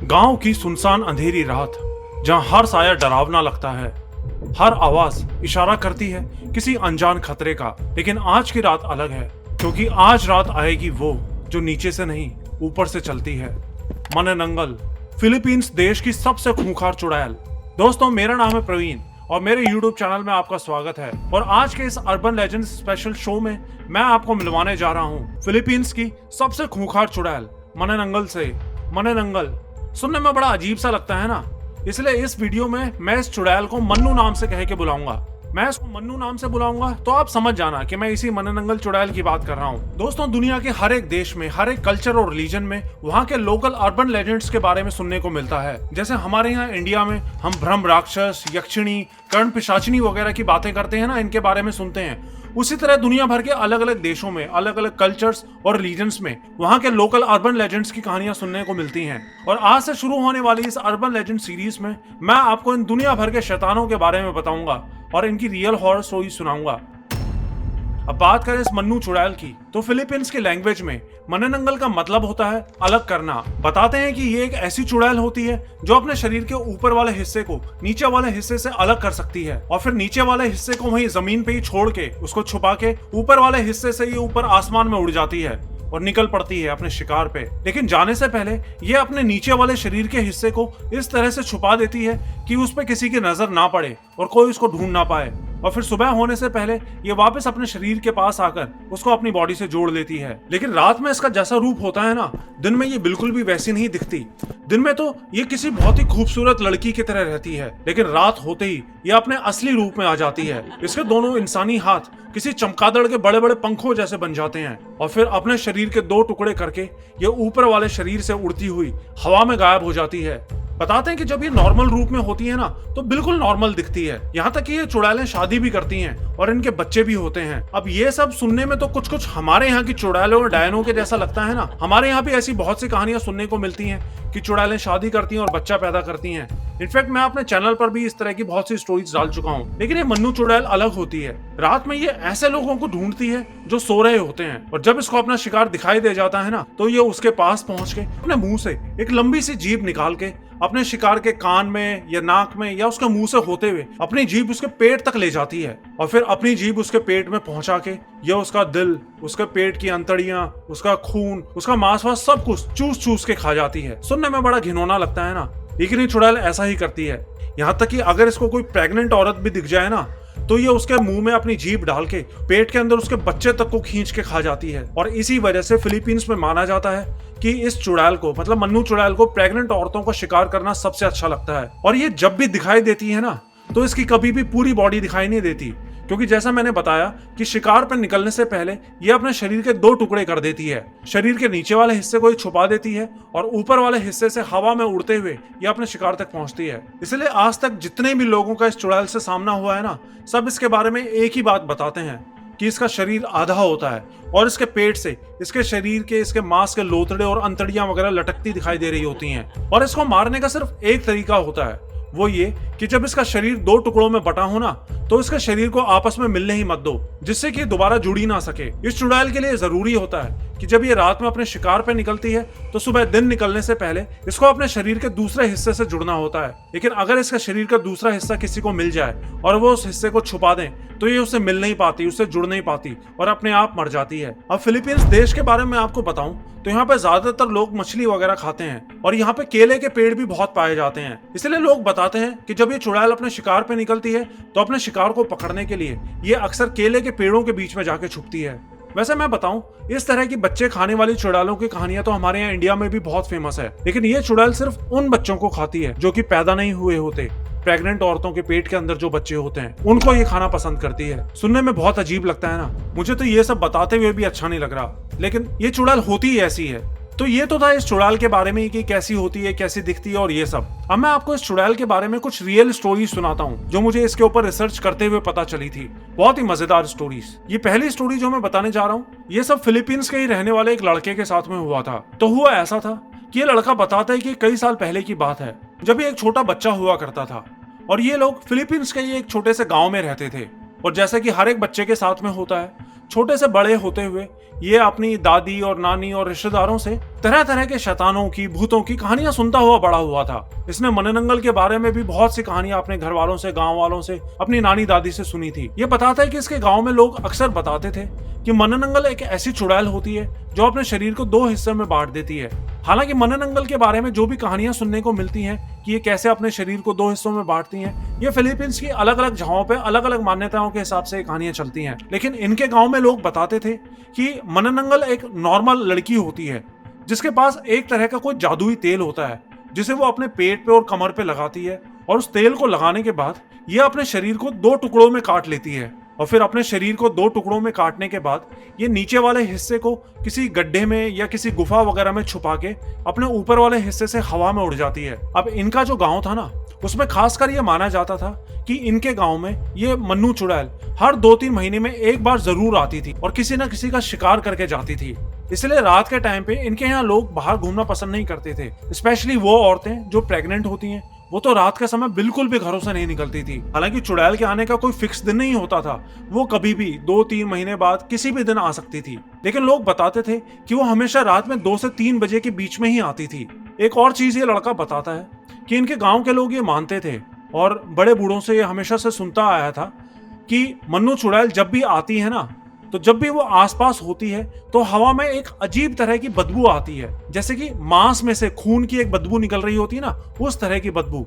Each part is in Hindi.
गांव की सुनसान अंधेरी रात, जहां हर साया डरावना लगता है, हर आवाज इशारा करती है किसी अनजान खतरे का। लेकिन आज की रात अलग है, क्योंकि आज रात आएगी वो जो नीचे से नहीं ऊपर से चलती है। मननंगल, फिलीपींस देश की सबसे खूंखार चुड़ैल। दोस्तों, मेरा नाम है प्रवीण और मेरे YouTube चैनल में आपका स्वागत है। और आज के इस अर्बन लेजेंड्स स्पेशल शो में मैं आपको मिलवाने जा रहा हूँ फिलीपींस की सबसे खूंखार चुड़ैल मननंगल से। मननंगल सुनने में बड़ा अजीब सा लगता है ना, इसलिए इस वीडियो में मैं इस चुड़ैल को मन्नू नाम से कह के बुलाऊंगा। मैं इसको मन्नू नाम से बुलाऊंगा तो आप समझ जाना कि मैं इसी मननंगल चुड़ैल की बात कर रहा हूँ। दोस्तों, दुनिया के हर एक देश में, हर एक कल्चर और रिलीजन में वहाँ के लोकल अर्बन लेजेंड्स के बारे में सुनने को मिलता है। जैसे हमारे यहाँ इंडिया में हम भ्रम राक्षस, यक्षिणी, कर्ण पिशाचिनी वगैरह की बातें करते हैं ना, इनके बारे में सुनते हैं। उसी तरह दुनिया भर के अलग अलग देशों में, अलग अलग कल्चर्स और रिलीजन्स में वहाँ के लोकल अर्बन लेजेंड्स की कहानियां सुनने को मिलती हैं। और आज से शुरू होने वाली इस अर्बन लेजेंड सीरीज में मैं आपको इन दुनिया भर के शैतानों के बारे में बताऊंगा और इनकी रियल हॉरर स्टोरी सुनाऊंगा। अब बात करें इस मन्नू चुड़ैल की, तो फिलीपींस की लैंग्वेज में मननंगल का मतलब होता है अलग करना। बताते हैं कि ये एक ऐसी चुड़ैल होती है जो अपने शरीर के ऊपर वाले हिस्से को नीचे वाले हिस्से से अलग कर सकती है और फिर नीचे वाले हिस्से को वहीं जमीन पे ही छोड़ के, उसको छुपा के ऊपर वाले हिस्से से ये ऊपर आसमान में उड़ जाती है और निकल पड़ती है अपने शिकार पे। लेकिन जाने से पहले ये अपने नीचे वाले शरीर के हिस्से को इस तरह से छुपा देती है कि उस पे किसी की नजर ना पड़े और कोई उसको ढूंढ ना पाए। और फिर सुबह होने से पहले ये वापस अपने शरीर के पास आकर उसको अपनी बॉडी से जोड़ लेती है। लेकिन रात में इसका जैसा रूप होता है ना, दिन में ये बिल्कुल भी वैसी नहीं दिखती। दिन में तो ये किसी बहुत ही खूबसूरत लड़की की तरह रहती है, लेकिन रात होते ही ये अपने असली रूप में आ जाती है। इसके दोनों इंसानी हाथ किसी चमगादड़ के बड़े बड़े पंखों जैसे बन जाते हैं और फिर अपने शरीर के दो टुकड़े करके ये ऊपर वाले शरीर से उड़ती हुई हवा में गायब हो जाती है। बताते हैं कि जब ये नॉर्मल रूप में होती है ना, तो बिल्कुल नॉर्मल दिखती है। यहाँ तक कि ये चुड़ैलें शादी भी करती हैं और इनके बच्चे भी होते हैं। अब ये सब सुनने में तो कुछ कुछ हमारे यहाँ की चुड़ैलों और डायनों के जैसा लगता है ना। हमारे यहाँ भी ऐसी बहुत सी कहानियां सुनने को मिलती हैं कि चुड़ैलें शादी करती हैं और बच्चा पैदा करती हैं। इनफैक्ट मैं अपने चैनल पर भी इस तरह की बहुत सी स्टोरीज डाल चुका हूँ। लेकिन ये मन्नू चुड़ैल अलग होती है। रात में ये ऐसे लोगों को ढूंढती है जो सो रहे होते हैं, और जब इसको अपना शिकार दिखाई दे जाता है ना, तो ये उसके पास पहुंच के अपने मुंह से एक लंबी सी जीभ निकाल के अपने शिकार के कान में या नाक में या उसके मुंह से होते हुए अपनी जीभ उसके पेट तक ले जाती है और फिर अपनी जीभ उसके पेट में पहुंचा के ये उसका दिल, उसके पेट की अंतड़ियां, उसका खून, उसका मांस वास सब कुछ चूस चूस के खा जाती है। सुनने में बड़ा घिनौना लगता है ना, लेकिन ये चुड़ैल ऐसा ही करती है। यहाँ तक कि अगर इसको कोई प्रेग्नेंट औरत भी दिख जाए ना, तो ये उसके मुंह में अपनी जीभ डाल के पेट के अंदर उसके बच्चे तक को खींच के खा जाती है। और इसी वजह से फिलीपींस में माना जाता है कि इस चुड़ैल को, मतलब मन्नू चुड़ैल को, प्रेग्नेंट औरतों का शिकार करना सबसे अच्छा लगता है। और ये जब भी दिखाई देती है ना, तो इसकी कभी भी पूरी बॉडी दिखाई नहीं देती, क्योंकि जैसा मैंने बताया कि शिकार पर निकलने से पहले ये अपने शरीर के दो टुकड़े कर देती है। शरीर के नीचे वाले हिस्से को ये छुपा देती है और ऊपर वाले हिस्से से हवा में उड़ते हुए ये अपने शिकार तक पहुंचती है। इसलिए आज तक जितने भी लोगों का इस चुड़ैल से सामना हुआ है ना, सब इसके बारे में एक ही बात बताते हैं कि इसका शरीर आधा होता है और इसके पेट से इसके शरीर के, इसके मांस के लोथड़े और अंतड़ियां वगैरह लटकती दिखाई दे रही होती हैं। और इसको मारने का सिर्फ एक तरीका होता है, वो ये कि जब इसका शरीर दो टुकड़ों में बटा हो ना, तो इसके शरीर को आपस में मिलने ही मत दो, जिससे कि दोबारा जुड़ ही ना सके। इस चुड़ैल के लिए जरूरी होता है कि जब ये रात में अपने शिकार पे निकलती है, तो सुबह दिन निकलने से पहले इसको अपने शरीर के दूसरे हिस्से से जुड़ना होता है। लेकिन अगर इसका शरीर का दूसरा हिस्सा किसी को मिल जाए और वो उस हिस्से को छुपा दें, तो ये उससे मिल नहीं पाती, उससे जुड़ नहीं पाती और अपने आप मर जाती है। अब फिलीपींस देश के बारे में आपको बताऊं तो यहाँ पे ज्यादातर लोग मछली वगैरह खाते हैं और यहाँ पे केले के पेड़ भी बहुत पाए जाते हैं। इसलिए लोग बताते हैं कि जब ये चुड़ैल अपने शिकार पे निकलती है, तो अपने शिकार को पकड़ने के लिए ये अक्सर केले के पेड़ों के बीच में जाके छुपती है। वैसे मैं बताऊं, इस तरह की बच्चे खाने वाली चुड़ैलों की कहानियां तो हमारे यहाँ इंडिया में भी बहुत फेमस है। लेकिन ये चुड़ैल सिर्फ उन बच्चों को खाती है जो कि पैदा नहीं हुए होते। प्रेग्नेंट औरतों के पेट के अंदर जो बच्चे होते हैं, उनको ये खाना पसंद करती है। सुनने में बहुत अजीब लगता है ना, मुझे तो ये सब बताते हुए भी अच्छा नहीं लग रहा, लेकिन ये चुड़ैल होती ही ऐसी है। तो ये तो था इस चुड़ैल के बारे में कि कैसी होती है, कैसी दिखती है और ये सब। अब मैं आपको इस चुड़ैल के बारे में कुछ रियल स्टोरीज सुनाता हूँ जो मुझे इसके ऊपर रिसर्च करते हुए पता चली थी। बहुत ही मजेदार स्टोरीज। ये पहली स्टोरी जो मैं बताने जा रहा हूँ, ये सब फिलीपींस के ही रहने वाले एक लड़के के साथ में हुआ था। तो हुआ ऐसा था कि ये लड़का बताता है कि कई साल पहले की बात है, जब ये एक छोटा बच्चा हुआ करता था और ये लोग फिलीपींस के ही एक छोटे से गाँव में रहते थे। और जैसे कि हर एक बच्चे के साथ में होता है, छोटे से बड़े होते हुए ये अपनी दादी और नानी और रिश्तेदारों से तरह तरह के शैतानों की, भूतों की कहानियां सुनता हुआ बड़ा हुआ था। इसने मननंगल के बारे में भी बहुत सी कहानियां अपने घर वालों से, गांव वालों से, अपनी नानी दादी से सुनी थी। ये बताता है कि इसके गांव में लोग अक्सर बताते थे कि मननंगल एक ऐसी चुड़ैल होती है जो अपने शरीर को 2 हिस्से में बांट देती है। हालांकि मननंगल के बारे में जो भी कहानियां सुनने को मिलती हैं कि ये कैसे अपने शरीर को 2 हिस्सों में बांटती हैं, ये फिलीपींस की अलग अलग जगहों पे अलग अलग मान्यताओं के हिसाब से कहानियां चलती हैं। लेकिन इनके गांव में लोग बताते थे कि मननंगल एक नॉर्मल लड़की होती है जिसके पास एक तरह का कोई जादुई तेल होता है जिसे वो अपने पेट पे और कमर पे लगाती है, और उस तेल को लगाने के बाद ये अपने शरीर को 2 टुकड़ों में काट लेती है। और फिर अपने शरीर को 2 टुकड़ों में काटने के बाद ये नीचे वाले हिस्से को किसी गड्ढे में या किसी गुफा वगैरह में छुपा के अपने ऊपर वाले हिस्से से हवा में उड़ जाती है। अब इनका जो गांव था ना, उसमें खासकर ये माना जाता था कि इनके गांव में ये मन्नू चुड़ैल हर 2-3 महीने में एक बार जरूर आती थी और किसी न किसी का शिकार करके जाती थी। इसलिए रात के टाइम पे इनके यहाँ लोग बाहर घूमना पसंद नहीं करते थे। स्पेशली वो औरतें जो प्रेग्नेंट होती हैं, वो तो रात के समय बिल्कुल भी घरों से नहीं निकलती थी। हालांकि चुड़ैल के आने का कोई फिक्स दिन नहीं होता था, वो कभी भी 2-3 महीने बाद किसी भी दिन आ सकती थी। लेकिन लोग बताते थे कि वो हमेशा रात में 2 से 3 बजे के बीच में ही आती थी। एक और चीज ये लड़का बताता है कि इनके गांव के लोग ये मानते थे और बड़े बूढ़ों से ये हमेशा से सुनता आया था कि मन्नू चुड़ैल जब भी आती है ना, तो जब भी वो आसपास होती है तो हवा में एक अजीब तरह की बदबू आती है, जैसे कि मांस में से खून की एक बदबू निकल रही होती है ना, उस तरह की बदबू।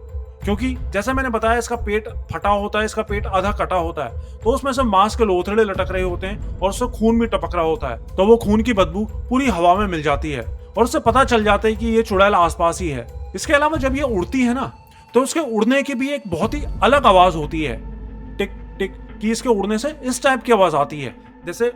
क्योंकि जैसा मैंने बताया, इसका पेट फटा होता है, इसका पेट आधा कटा होता है, तो उसमें से मांस के लोथड़े लटक रहे होते हैं और उससे खून भी टपक रहा होता है। तो वो खून की बदबू पूरी हवा में मिल जाती है और उससे पता चल जाता है कि ये चुड़ैल आसपास ही है। इसके अलावा जब ये उड़ती है ना, तो उसके उड़ने की भी एक बहुत ही अलग आवाज होती है, टिक टिक की। इसके उड़ने से इस टाइप की आवाज आती है, जैसे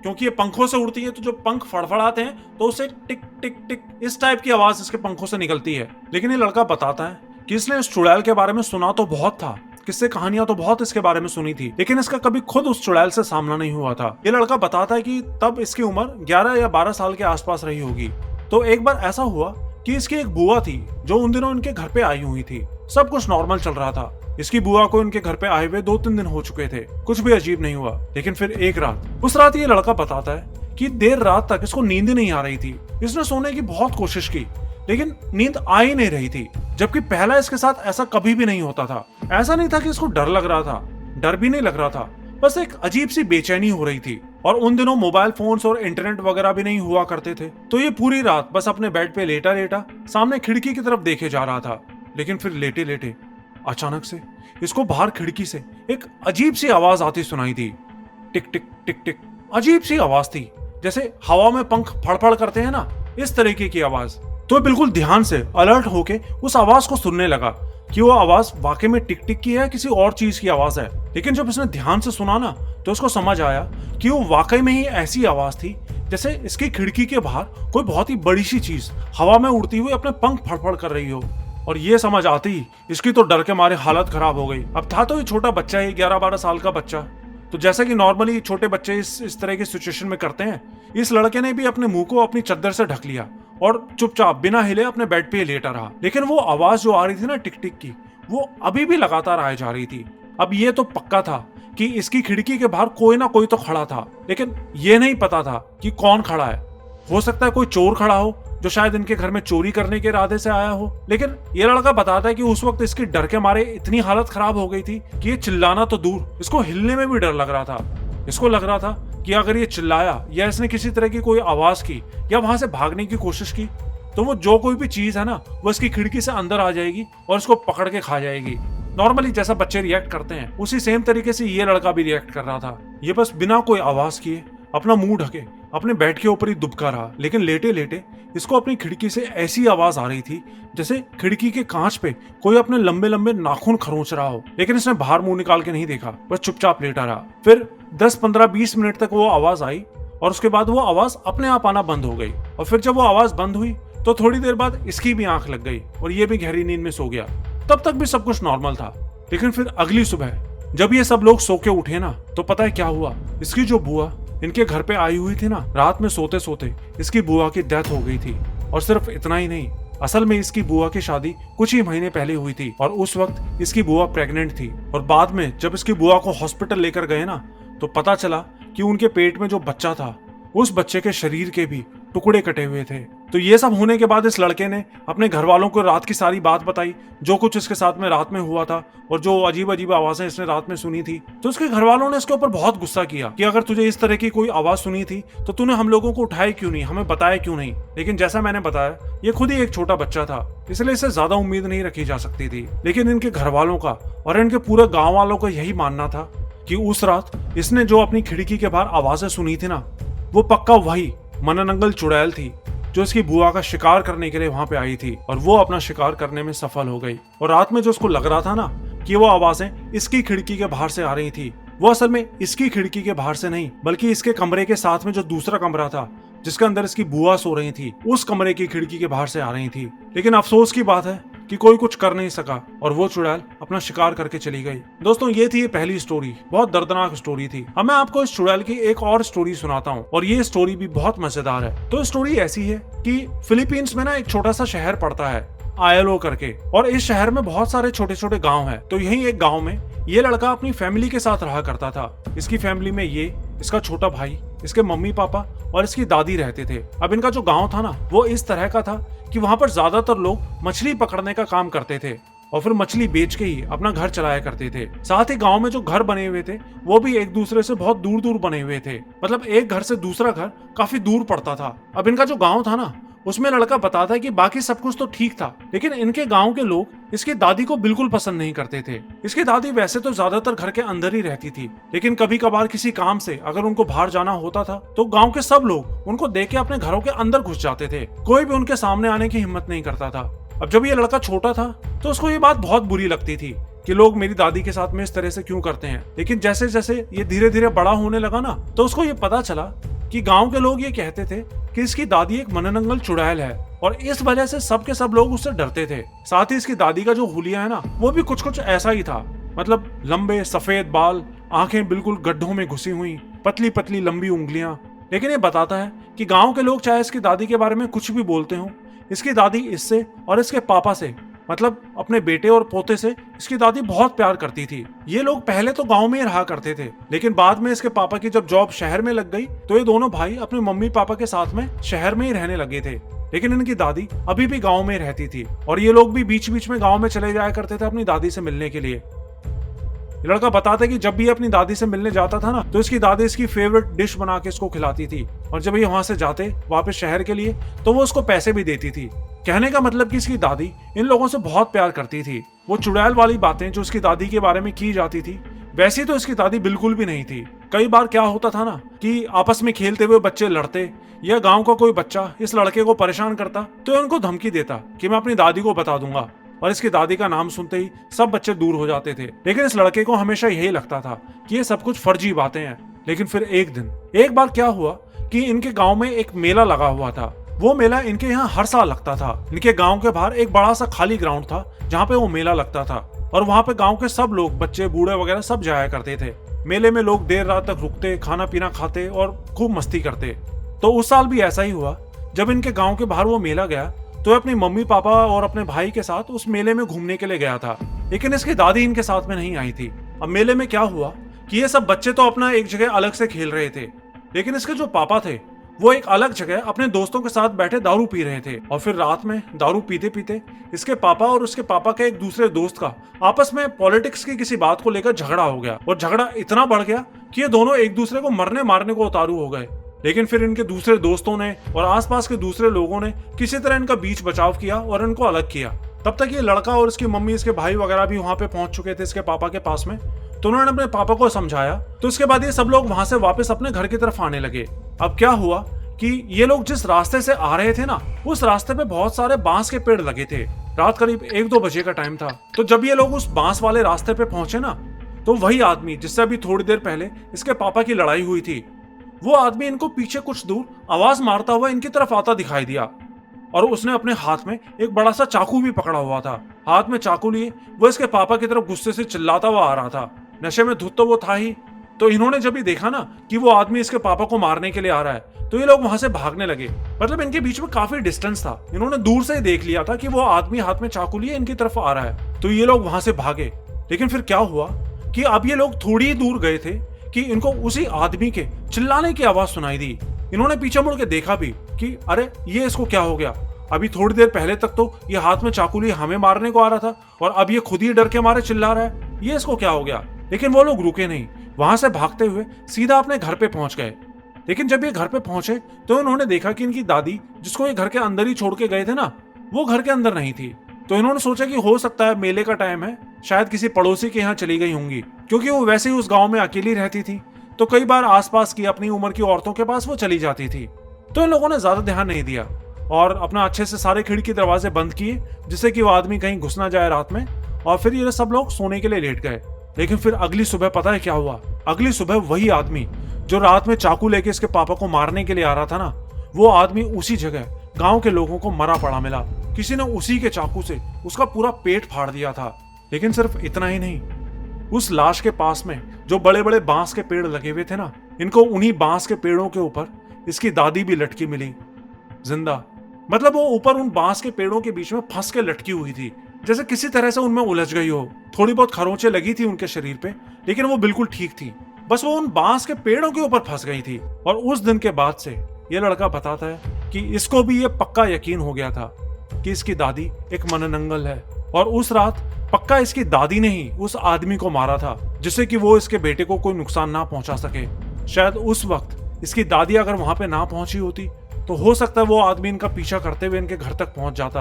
क्योंकि ये पंखों से उड़ती है तो जो पंख फड़फड़ाते हैं तो उसे टिक टिक टिक इस टाइप की आवाज इसके पंखों से निकलती है। लेकिन ये लड़का बताता है कि इसने इस चुड़ैल के बारे में सुना तो बहुत था, किससे कहानियां तो बहुत इसके बारे में सुनी थी, लेकिन इसका कभी खुद उस चुड़ैल से सामना नहीं हुआ था। ये लड़का बताता है कि तब इसकी उम्र 11 या 12 साल के आसपास रही होगी। तो एक बार ऐसा हुआ कि इसकी एक बुआ थी जो उन दिनों इनके घर पे आई हुई थी। सब कुछ नॉर्मल चल रहा था। इसकी बुआ को इनके घर पे आए हुए 2-3 दिन हो चुके थे, कुछ भी अजीब नहीं हुआ। लेकिन फिर एक रात, उस रात ये लड़का बताता है कि देर रात तक इसको नींद ही नहीं आ रही थी। इसने सोने की बहुत कोशिश की लेकिन नींद आ ही नहीं रही थी, जबकि पहला इसके साथ ऐसा कभी भी नहीं होता था। ऐसा नहीं था कि इसको डर लग रहा था, डर भी नहीं लग रहा था, बस एक अजीब सी बेचैनी हो रही थी। और उन दिनों मोबाइल फोन्स और इंटरनेट वगैरह भी नहीं हुआ करते थे, तो ये पूरी रात बस अपने बेड पे लेटा लेटा सामने खिड़की की तरफ देखे जा रहा था। लेकिन फिर लेटे लेटे अचानक से इसको बाहर खिड़की से एक अजीब सी आवाज आती सुनाई दी, टिक टिक टिक टिक। अजीब सी आवाज थी, जैसे हवा में पंख फड़फड़ करते हैं ना, इस तरीके की आवाज। तो बिल्कुल ध्यान से अलर्ट होके उस आवाज को सुनने लगा कि वो आवाज वाकई में टिक टिक की है, किसी और चीज की आवाज है। लेकिन जब इसने ध्यान से सुना ना, तो उसको समझ आया कि वो वाकई में ही ऐसी आवाज थी जैसे इसकी खिड़की के बाहर कोई बहुत ही बड़ी सी चीज हवा में उड़ती हुई अपने पंख फड़फड़ कर रही हो। और ये समझ आती ही इसकी तो डर के मारे हालत खराब हो गई। अब था तो ये छोटा बच्चा ही, 11-12 साल का बच्चा, तो जैसा कि नॉर्मली छोटे बच्चे इस तरह की सिचुएशन में करते हैं, इस लड़के ने भी अपने मुंह को अपनी चद्दर से ढक लिया और चुपचाप बिना हिले अपने बेड पे लेटा रहा। लेकिन वो आवाज जो आ रही थी ना टिक टिक की, वो अभी भी लगातार आए जा रही थी। अब ये तो पक्का था कि इसकी खिड़की के बाहर कोई ना कोई तो खड़ा था, लेकिन ये नहीं पता था कि कौन खड़ा है। हो सकता है कोई चोर खड़ा हो जो शायद इनके घर में चोरी करने के इरादे से आया हो। लेकिन ये लड़का बताता है कि उस वक्त इसकी डर के मारे इतनी हालत खराब हो गई थी कि ये चिल्लाना तो दूर, इसको हिलने में भी डर लग रहा था। इसको लग रहा था कि अगर ये चिल्लाया या इसने किसी तरह की कोई आवाज की या वहां से भागने की कोशिश की, तो वो जो कोई भी चीज है ना, वो इसकी खिड़की से अंदर आ जाएगी और इसको पकड़ के खा जाएगी। नॉर्मली जैसा बच्चे रिएक्ट करते हैं, उसी सेम तरीके से ये लड़का भी रिएक्ट कर रहा था। ये बस बिना कोई आवाज किए अपना मुंह ढके अपने बेड के ऊपर ही दुबका रहा। लेकिन लेटे लेटे इसको अपनी खिड़की से ऐसी आवाज आ रही थी जैसे खिड़की के कांच पे कोई अपने लंबे लंबे नाखून खरोंच रहा हो। लेकिन इसने बाहर मुंह निकाल के नहीं देखा, बस चुपचाप लेटा रहा। फिर 10-15-20 मिनट तक वो आवाज आई और उसके बाद वो आवाज अपने आप आना बंद हो गई। और फिर जब वो आवाज बंद हुई तो थोड़ी देर बाद इसकी भी आंख लग गई और ये भी गहरी नींद में सो गया। तब तक भी सब कुछ नॉर्मल था। लेकिन फिर अगली सुबह जब ये सब लोग सो के उठे ना, तो पता है क्या हुआ? इसकी जो बुआ इनके घर पे आई हुई थी ना, रात में सोते सोते इसकी बुआ की डेथ हो गई थी। और सिर्फ इतना ही नहीं, असल में इसकी बुआ की शादी कुछ ही महीने पहले हुई थी और उस वक्त इसकी बुआ प्रेग्नेंट थी। और बाद में जब इसकी बुआ को हॉस्पिटल लेकर गए ना, तो पता चला कि उनके पेट में जो बच्चा था, उस बच्चे के शरीर के भी टुकड़े कटे हुए थे। तो ये सब होने के बाद इस लड़के ने अपने घर वालों को रात की सारी बात बताई, जो कुछ इसके साथ में रात में हुआ था और जो अजीब अजीब आवाजें इसने रात में सुनी थी। तो उसके घर वालों ने इसके ऊपर बहुत गुस्सा किया कि अगर तुझे इस तरह की कोई आवाज सुनी थी तो तूने हम लोगों को उठाया क्यों नहीं, हमें बताया क्यों नहीं। लेकिन जैसा मैंने बताया, ये खुद ही एक छोटा बच्चा था, इसलिए इससे ज्यादा उम्मीद नहीं रखी जा सकती थी। लेकिन इनके घर वालों का और इनके पूरे गाँव वालों का यही मानना था कि उस रात इसने जो अपनी खिड़की के बाहर आवाजें सुनी थी ना, वो पक्का वही मननंगल चुड़ैल थी जो इसकी बुआ का शिकार करने के लिए वहां पे आई थी। और वो अपना शिकार करने में सफल हो गई। और रात में जो उसको लग रहा था ना कि वो आवाजें इसकी खिड़की के बाहर से आ रही थी, वो असल में इसकी खिड़की के बाहर से नहीं, बल्कि इसके कमरे के साथ में जो दूसरा कमरा था जिसके अंदर इसकी बुआ सो रही थी, उस कमरे की खिड़की के बाहर से आ रही थी। लेकिन अफसोस की बात है कि कोई कुछ कर नहीं सका और वो चुड़ैल अपना शिकार करके चली गई। दोस्तों, ये थी पहली स्टोरी, बहुत दर्दनाक स्टोरी थी। अब मैं आपको इस चुड़ैल की एक और स्टोरी सुनाता हूँ और ये स्टोरी भी बहुत मजेदार है। तो स्टोरी ऐसी है कि फिलीपींस में ना एक छोटा सा शहर पड़ता है, आयलो करके, और इस शहर में बहुत सारे छोटे छोटे गाँव है। तो यही एक गाँव में ये लड़का अपनी फैमिली के साथ रहा करता था। इसकी फैमिली में ये, इसका छोटा भाई, इसके मम्मी पापा और इसकी दादी रहते थे। अब इनका जो गांव था ना, वो इस तरह का था कि वहां पर ज्यादातर लोग मछली पकड़ने का काम करते थे और फिर मछली बेच के ही अपना घर चलाया करते थे। साथ ही गांव में जो घर बने हुए थे वो भी एक दूसरे से बहुत दूर दूर बने हुए थे, मतलब एक घर से दूसरा घर काफी दूर पड़ता था। अब इनका जो गाँव था ना, उसमें लड़का बताता है कि बाकी सब कुछ तो ठीक था, लेकिन इनके गांव के लोग इसकी दादी को बिल्कुल पसंद नहीं करते थे। इसकी दादी वैसे तो ज्यादातर घर के अंदर ही रहती थी, लेकिन कभी कभार किसी काम से अगर उनको बाहर जाना होता था तो गांव के सब लोग उनको देख के अपने घरों के अंदर घुस जाते थे। कोई भी उनके सामने आने की हिम्मत नहीं करता था। अब जब ये लड़का छोटा था तो उसको ये बात बहुत बुरी लगती थी कि लोग मेरी दादी के साथ में इस तरह से क्यों करते हैं। लेकिन जैसे जैसे ये धीरे धीरे बड़ा होने लगा ना, तो उसको ये पता चला कि गांव के लोग ये कहते थे कि इसकी दादी एक मननंगल चुड़ैल है और इस वजह से सब के सब लोग उससे डरते थे। साथ ही इसकी दादी का जो हुलिया है ना, वो भी कुछ कुछ ऐसा ही था, मतलब लंबे सफेद बाल, आंखें बिल्कुल गड्ढों में घुसी हुई, पतली पतली लंबी उंगलियां। लेकिन ये बताता है कि गांव के लोग चाहे इसकी दादी के बारे में कुछ भी बोलते हो, इसकी दादी इससे और इसके पापा से, मतलब अपने बेटे और पोते से, इसकी दादी बहुत प्यार करती थी। ये लोग पहले तो गांव में ही रहा करते थे, लेकिन बाद में इसके पापा की जब जॉब शहर में लग गई तो ये दोनों भाई अपने मम्मी पापा के साथ में शहर में ही रहने लगे थे। लेकिन इनकी दादी अभी भी गांव में रहती थी और ये लोग भी बीच बीच में गांव में चले जाया करते थे अपनी दादी से मिलने के लिए। लड़का बताता है कि जब भी ये अपनी दादी से मिलने जाता था ना, तो इसकी दादी इसकी फेवरेट डिश बना के इसको खिलाती थी और जब ये वहां से जाते वापस शहर के लिए तो वो उसको पैसे भी देती थी। कहने का मतलब कि इसकी दादी इन लोगों से बहुत प्यार करती थी। वो चुड़ैल वाली बातें जो इसकी दादी के बारे में की जाती थी, वैसी तो इसकी दादी बिल्कुल भी नहीं थी। कई बार क्या होता था ना कि आपस में खेलते हुए बच्चे लड़ते या गांव का कोई बच्चा इस लड़के को परेशान करता तो उनको धमकी देता कि मैं अपनी दादी को बता दूंगा, और इसकी दादी का नाम सुनते ही सब बच्चे दूर हो जाते थे। लेकिन इस लड़के को हमेशा यही लगता था कि ये सब कुछ फर्जी बातें हैं। लेकिन फिर एक बार क्या हुआ कि इनके गांव में एक मेला लगा हुआ था। वो मेला इनके यहाँ हर साल लगता था। इनके गांव के बाहर एक बड़ा सा खाली ग्राउंड था जहाँ पे वो मेला लगता था और वहाँ पे गांव के सब लोग, बच्चे बूढ़े वगैरह सब जाया करते थे। मेले में लोग देर रात तक रुकते, खाना पीना खाते और खूब मस्ती करते। तो उस साल भी ऐसा ही हुआ। जब इनके गांव के बाहर वो मेला गया तो अपने मम्मी पापा और अपने भाई के साथ उस मेले में घूमने के लिए गया था, लेकिन इसकी दादी इनके साथ में नहीं आई थी। अब मेले में क्या हुआ कि ये सब बच्चे तो अपना एक जगह अलग से खेल रहे थे, लेकिन इसके जो पापा थे वो एक अलग जगह अपने दोस्तों के साथ बैठे दारू पी रहे थे। और फिर रात में दारू पीते पीते इसके पापा और उसके पापा के एक दूसरे दोस्त का आपस में पॉलिटिक्स की किसी बात को लेकर झगड़ा हो गया और झगड़ा इतना बढ़ गया कि ये दोनों एक दूसरे को मरने मारने को उतारू हो गए। लेकिन फिर इनके दूसरे दोस्तों ने और आसपास के दूसरे लोगों ने किसी तरह इनका बीच बचाव किया और इनको अलग किया। तब तक ये लड़का और इसकी मम्मी, इसके भाई वगैरह भी वहां पे पहुंच चुके थे इसके पापा के पास में। तो उन्होंने अपने पापा को समझाया। तो इसके बाद ये सब लोग वहां से वापस अपने घर की तरफ आने लगे। अब क्या हुआ कि ये लोग जिस रास्ते से आ रहे थे ना, उस रास्ते पे बहुत सारे बांस के पेड़ लगे थे। रात करीब 1-2 बजे का टाइम था। तो जब ये लोग उस बांस वाले रास्ते पे पहुंचे ना, तो वही आदमी जिससे अभी थोड़ी देर पहले इसके पापा की लड़ाई हुई थी, वो आदमी इनको पीछे कुछ दूर आवाज मारता हुआ इनकी तरफ आता दिखाई दिया और उसने अपने हाथ में एक बड़ा सा चाकू भी पकड़ा हुआ था। हाथ में चाकू लिए वो इसके पापा की तरफ गुस्से से चिल्लाता हुआ आ रहा था। नशे में धुत तो वो था ही, तो इन्होंने जब ये देखा ना कि वो आदमी इसके पापा को मारने के लिए आ रहा है, तो ये लोग वहां से भागने लगे। मतलब इनके बीच में काफी डिस्टेंस था, इन्होंने दूर से ही देख लिया था कि वो आदमी हाथ में चाकू लिए इनकी तरफ आ रहा है, तो ये लोग वहां से भागे। लेकिन फिर क्या हुआ कि अब ये लोग थोड़ी ही दूर गए थे कि इनको उसी आदमी के चिल्लाने की आवाज सुनाई दी। इन्होंने पीछे मुड़ के देखा भी कि अरे ये इसको क्या हो गया, अभी थोड़ी देर पहले तक तो ये हाथ में चाकू लिए हमें मारने को आ रहा था और अब ये खुद ही डर के मारे चिल्ला रहा है, ये इसको क्या हो गया। लेकिन वो लोग रुके नहीं, वहां से भागते हुए सीधा अपने घर पे पहुंच गए। लेकिन जब ये घर पे पहुंचे तो इन्होंने देखा कि इनकी दादी, जिसको ये घर के अंदर ही छोड़ के गए थे ना, वो घर के अंदर नहीं थी। तो इन्होंने सोचा कि हो सकता है मेले का टाइम है, शायद किसी पड़ोसी के यहाँ चली गई होंगी, क्योंकि वो वैसे ही उस गांव में अकेली रहती थी, तो कई बार आसपास की अपनी उम्र की औरतों के पास वो चली जाती थी। तो इन लोगों ने ज्यादा ध्यान नहीं दिया और अपना अच्छे से सारे खिड़की दरवाजे बंद किए, जिससे कि वो आदमी कहीं घुस ना जाए रात में। और फिर ये सब लोग सोने के लिए लेट गए। लेकिन फिर अगली सुबह पता है क्या हुआ? अगली सुबह वही आदमी जो रात में चाकू लेके इसके पापा को मारने के लिए आ रहा था ना, वो आदमी उसी जगह गांव के लोगों को मरा पड़ा मिला। किसी ने उसी के चाकू से उसका पूरा पेट फाड़ दिया था। लेकिन सिर्फ इतना ही नहीं, उस लाश के पास में जो बड़े बड़े बांस के पेड़ लगे हुए थे ना, इनको उन्हीं बांस के पेड़ों के ऊपर इसकी दादी भी लटकी मिली, जिंदा। मतलब वो ऊपर उन बांस के पेड़ों के बीच में फंस के लटकी हुई थी, जैसे किसी तरह से उनमें उलझ गई हो। थोड़ी बहुत खरोंचे लगी थी उनके शरीर पे, लेकिन वो बिल्कुल ठीक थी, बस वो उन बांस के पेड़ों के ऊपर फंस गई थी। और उस दिन के बाद से ये लड़का बताता है कि इसको भी ये पक्का यकीन हो गया था कि इसकी दादी एक मननंगल है, और उस रात पक्का इसकी दादी ने ही उस आदमी को मारा था, जिससे कि वो इसके बेटे को कोई नुकसान ना पहुंचा सके। शायद उस वक्त इसकी दादी अगर वहां पे ना पहुंची होती तो हो सकता है वो आदमी इनका पीछा करते हुए इनके घर तक पहुंच जाता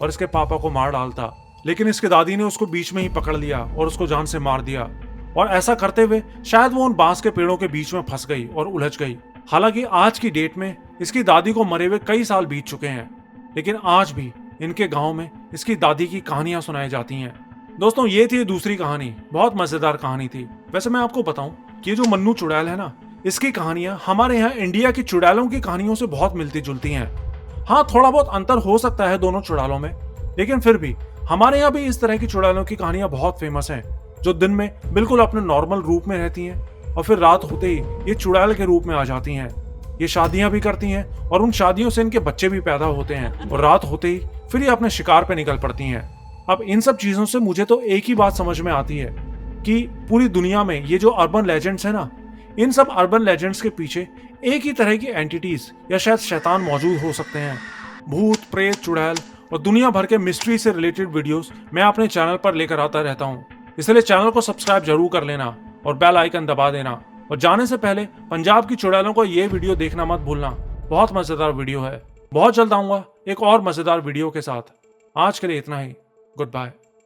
और इसके पापा को मार डालता। लेकिन इसकी दादी ने उसको बीच में ही पकड़ लिया और उसको जान से मार दिया। और ऐसा करते हुए शायद वो उन बांस के पेड़ों के बीच में फंस गई और उलझ गई। हालांकि आज की डेट में इसकी दादी को मरे हुए कई साल बीत चुके हैं, लेकिन आज भी इनके गांव में इसकी दादी की कहानियां सुनाई जाती हैं। दोस्तों, ये थी दूसरी कहानी, बहुत मजेदार कहानी थी। वैसे मैं आपको बताऊं कि ये जो मन्नू चुड़ैल है ना, इसकी कहानियां हमारे यहाँ इंडिया की चुड़ैलों की कहानियों से बहुत मिलती जुलती हैं। हाँ, थोड़ा बहुत अंतर हो सकता है दोनों चुड़ैलों में, लेकिन फिर भी हमारे यहाँ भी इस तरह की चुड़ैलों की कहानियां बहुत फेमस हैं, जो दिन में बिल्कुल अपने नॉर्मल रूप में रहती हैं और फिर रात होते ही ये चुड़ैल के रूप में आ जाती हैं। ये शादियां भी करती हैं और उन शादियों से इनके बच्चे भी पैदा होते हैं, और रात होते ही फिर ये अपने शिकार पे निकल पड़ती हैं। अब इन सब चीजों से मुझे तो एक ही बात समझ में आती है कि पूरी दुनिया में ये जो अर्बन लेजेंड्स है ना, इन सब अर्बन लेजेंड्स के पीछे एक ही तरह की एंटिटीज या शायद शैतान मौजूद हो सकते हैं। भूत, प्रेत, चुड़ैल और दुनिया भर के मिस्ट्री से रिलेटेड वीडियोस मैं अपने चैनल पर लेकर आता रहता हूँ, इसलिए चैनल को सब्सक्राइब जरूर कर लेना और बेल आइकन दबा देना। और जाने से पहले पंजाब की चुड़ैलों को ये वीडियो देखना मत भूलना, बहुत मजेदार वीडियो है। बहुत जल्द आऊंगा एक और मजेदार वीडियो के साथ। आज के लिए इतना ही, गुड बाय।